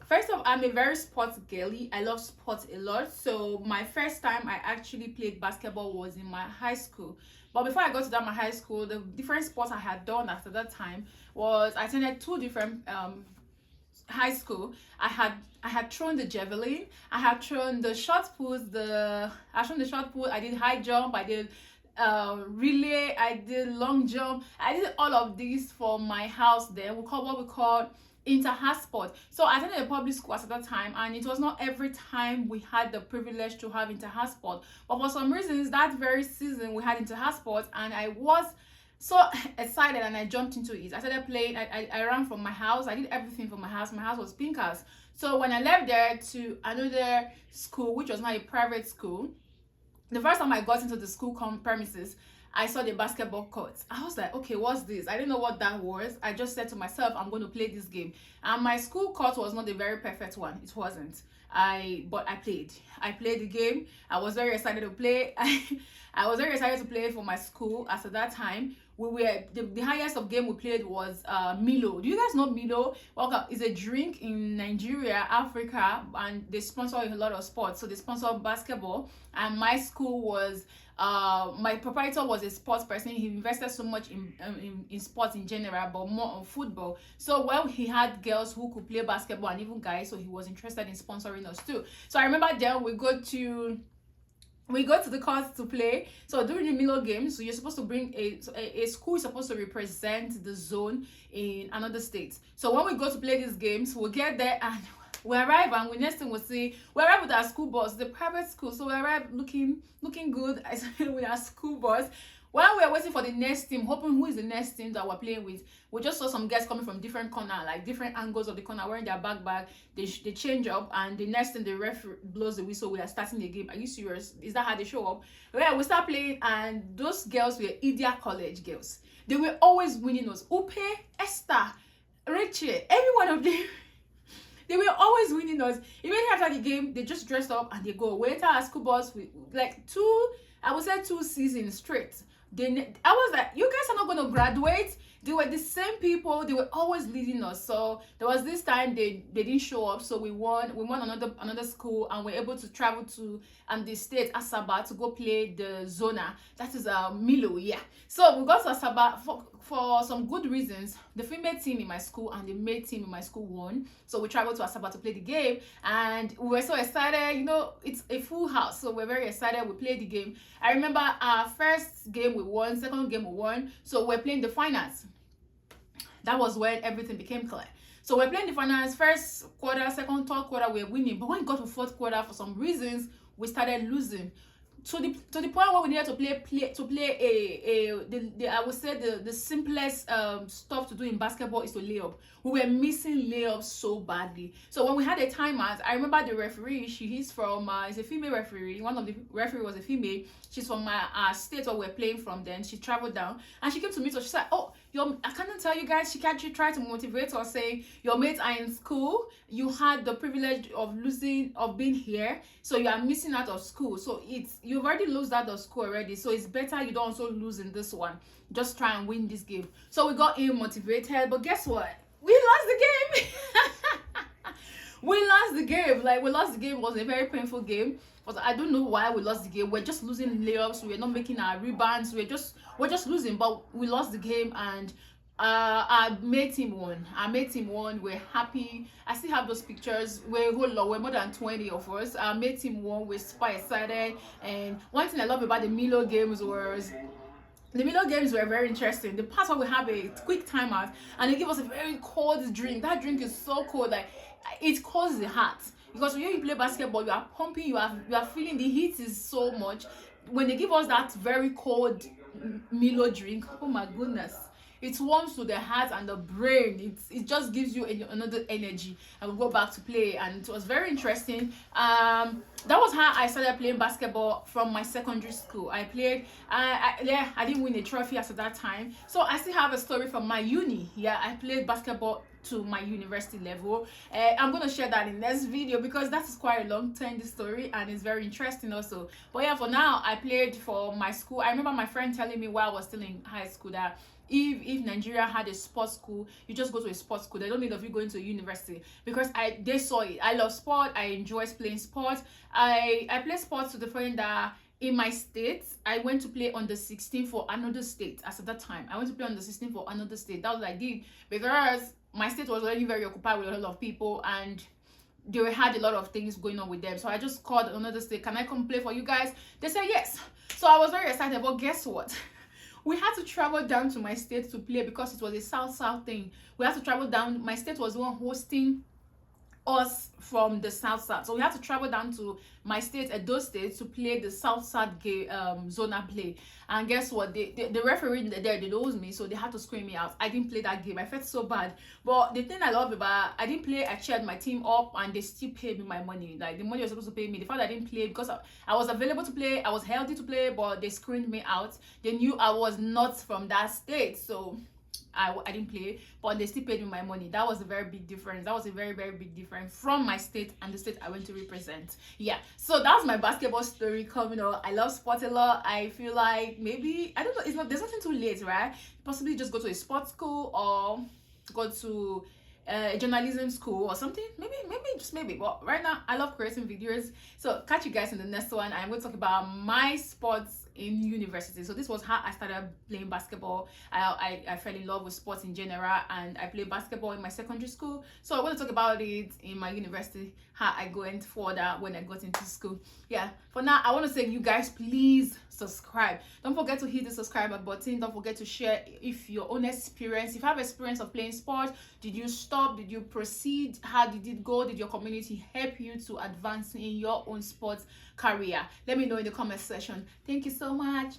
First off, I'm a very sports girly. I love sports a lot. So my first time I actually played basketball was in my high school. But before I got to that my high school, the different sports I had done after that time was I attended two different high school. I had thrown the javelin, I had thrown the shot put, I thrown the shot put, I did high jump, I did relay, I did long jump. I did all of these for my house. Then we call what we call inter-house sport. So I attended a public school at that time, and it was not every time we had the privilege to have inter-house sport. But for some reasons, that very season we had inter-house sport, and I was so excited and I jumped into it. I started playing. I ran from my house. I did everything from my house. My house was Pinkers. So when I left there to another school, which was not a private school, the first time I got into the school premises, I saw the basketball court. I was like, okay, what's this? I didn't know what that was. I just said to myself, I'm going to play this game. And my school court was not the very perfect one. It wasn't. But I played. I played the game. I was very excited to play. I was very excited to play for my school. After that time, we were the highest of game we played was Milo. Do you guys know Milo? Well, it's a drink in Nigeria, Africa, and they sponsor a lot of sports. So they sponsor basketball, and my school was my proprietor was a sports person. He invested so much in sports in general, but more on football. So well, he had girls who could play basketball and even guys, so he was interested in sponsoring us too. So I remember then we go to the court to play. So during the Milo games, so you're supposed to bring a school is supposed to represent the zone in another state. So when we go to play these games, we'll get there and we arrive, and we next thing we'll see, we arrive with our school bus, the private school. So we arrive looking good with our school bus. While we are waiting for the next team, hoping who is the next team that we're playing with, we just saw some guys coming from different corner, like different angles of the corner, wearing their backpack. They change up, and the next thing the referee blows the whistle, we are starting the game. Are you serious? Is that how they show up? Yeah, we start playing, and those girls were Idia College girls. They were always winning us. Upe, Esther, Rachel, every one of them. They were always winning us. Even after the game, they just dressed up and they go. We enter our school bus with like I would say 2 seasons straight. I was like, you guys are not going to graduate. They were the same people. They were always leading us. So there was this time they didn't show up. So we won another school, and we're able to travel to the state Asaba to go play the Zona. That is Milo, yeah. So we got to Asaba for some good reasons. The female team in my school and the male team in my school won. So we traveled to Asaba to play the game, and we were so excited. You know, it's a full house, so we're very excited. We played the game. I remember our first game we won, second game we won. So we're playing the finals. That was when everything became clear. So we're playing the finals, first quarter, second, third quarter, we're winning. But when it got to fourth quarter, for some reasons, we started losing. To the point where we needed to play I would say the simplest stuff to do in basketball is to lay up. We were missing layups so badly. So when we had a timeout, I remember the referee, is from is a female referee. One of the referee was a female. She's from our state where we're playing from. Then she traveled down and she came to meet us. She said, oh, I cannot tell you guys, she actually tried to motivate us, saying your mates are in school, you had the privilege of being here, so you are missing out of school. So you've already lost out of school already, so it's better you don't also lose in this one. Just try and win this game. So we got him motivated, but guess what? We lost the game. We lost the game. It was a very painful game. But I don't know why we lost the game. We're just losing layups. We're not making our rebounds. We're just losing. But we lost the game, and our mate team won. We're happy. I still have those pictures. We're more than 20 of us. Our mate team won. We're super excited. And one thing I love about the Milo games was the Milo games were very interesting. The part where we have a quick timeout and they give us a very cold drink. That drink is so cold, like it cools the heart. Because when you play basketball, you are pumping, you are feeling the heat is so much. When they give us that very cold Milo drink, oh my goodness, it warms to the heart and the brain. It just gives you another energy, and we go back to play, and it was very interesting. That was how I started playing basketball from my secondary school. I played. I didn't win a trophy after that time, so I still have a story from my uni. Yeah, I played basketball to my university level. I'm going to share that in next video because that is quite a long time, the story, and it's very interesting also. But yeah, for now, I played for my school. I remember my friend telling me while I was still in high school that if Nigeria had a sports school, you just go to a sports school. They don't need of you going to a university, because they saw it. I love sport. I enjoy playing sports. I play sports to the point that in my state, I went to play on the 16 for another state. As at that time, I went to play on the 16 for another state. That was what I did, because my state was already very occupied with a lot of people, and they had a lot of things going on with them. So I just called another state, can I come play for you guys? They said yes. So I was very excited. But guess what? We had to travel down to my state to play, because it was a south thing. We had to travel down. My state was the one hosting us from the south, so we had to travel down to my state, Edo State, to play the south game, zona play. And guess what, the referee there, they knows me, so they had to scream me out. I didn't play that game. I felt so bad. But the thing I love about, I didn't play, I cheered my team up, and they still paid me my money. Like, the money was supposed to pay me. The fact that I didn't play, because I was available to play, I was healthy to play, but they screened me out. They knew I was not from that state, so I didn't play, but they still paid me my money. That was a very big difference. That was a very, very big difference from my state and the state I went to represent. Yeah, so that's my basketball story coming up. I love sport a lot. I feel like maybe, I don't know, there's nothing too late, right? Possibly just go to a sports school or go to a journalism school or something. Maybe just maybe. But right now, I love creating videos. So catch you guys in the next one. I'm going to talk about my sports in university. So this was how I started playing basketball. I fell in love with sports in general, and I played basketball in my secondary school. So I want to talk about it in my university, how I went further when I got into school. Yeah, for now, I want to say, you guys, please subscribe. Don't forget to hit the subscriber button. Don't forget to share if your own experience, if you have experience of playing sports. Did you stop? Did you proceed? How did it go? Did your community help you to advance in your own sports career? Let me know in the comment section. Thank you so much.